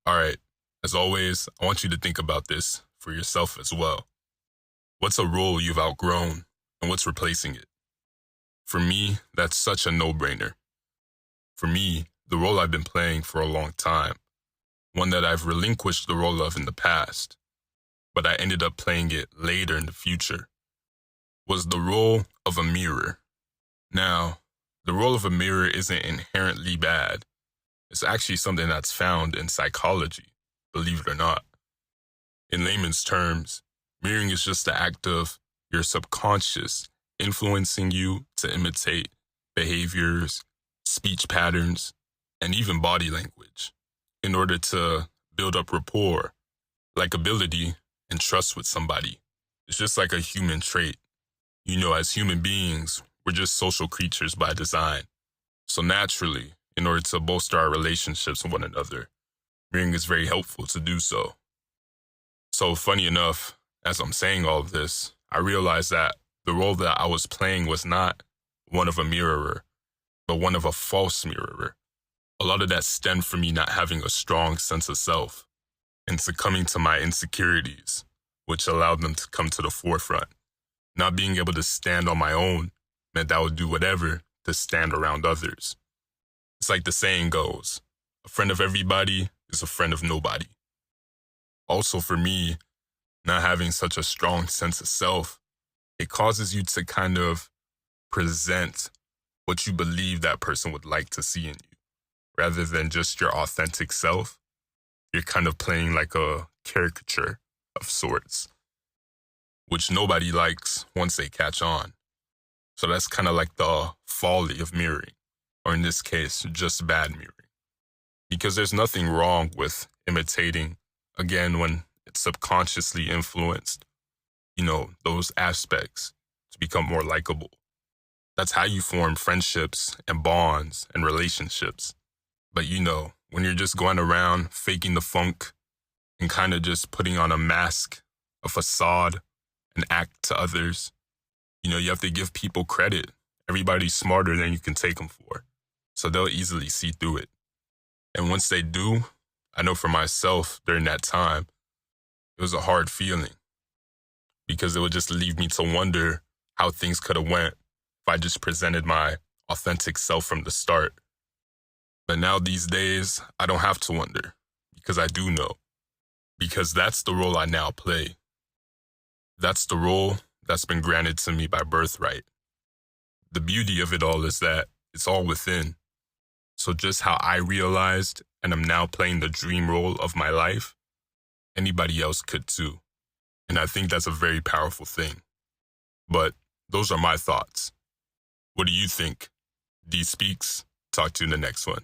All right. As always, I want you to think about this for yourself as well. What's a role you've outgrown and what's replacing it? For me, that's such a no-brainer. For me, the role I've been playing for a long time, one that I've relinquished the role of in the past, but I ended up playing it later in the future, was the role of a mirror. Now, the role of a mirror isn't inherently bad. It's actually something that's found in psychology, believe it or not. In layman's terms, mirroring is just the act of your subconscious influencing you to imitate behaviors, speech patterns, and even body language in order to build up rapport, likability, and trust with somebody. It's just like a human trait. As human beings, we're just social creatures by design. So naturally, in order to bolster our relationships with one another, mirroring is very helpful to do so. So funny enough, as I'm saying all of this, I realized that the role that I was playing was not one of a mirrorer, but one of a false mirrorer. A lot of that stemmed from me not having a strong sense of self and succumbing to my insecurities, which allowed them to come to the forefront. Not being able to stand on my own meant I would do whatever to stand around others. It's like the saying goes, a friend of everybody is a friend of nobody. Also for me, not having such a strong sense of self, it causes you to kind of present what you believe that person would like to see in you. Rather than just your authentic self, you're kind of playing like a caricature of sorts, which nobody likes once they catch on. So that's kind of like the folly of mirroring, or in this case, just bad mirroring. Because there's nothing wrong with imitating, again, when it's subconsciously influenced, those aspects to become more likable. That's how you form friendships and bonds and relationships. But when you're just going around faking the funk and kind of just putting on a mask, a facade, an act to others, you have to give people credit. Everybody's smarter than you can take them for. So they'll easily see through it. And once they do, I know for myself during that time, it was a hard feeling because it would just leave me to wonder how things could have went if I just presented my authentic self from the start. But now these days, I don't have to wonder because I do know. Because that's the role I now play. That's the role that's been granted to me by birthright. The beauty of it all is that it's all within. So just how I realized and I'm now playing the dream role of my life, anybody else could too. And I think that's a very powerful thing. But those are my thoughts. What do you think? D Speaks. Talk to you in the next one.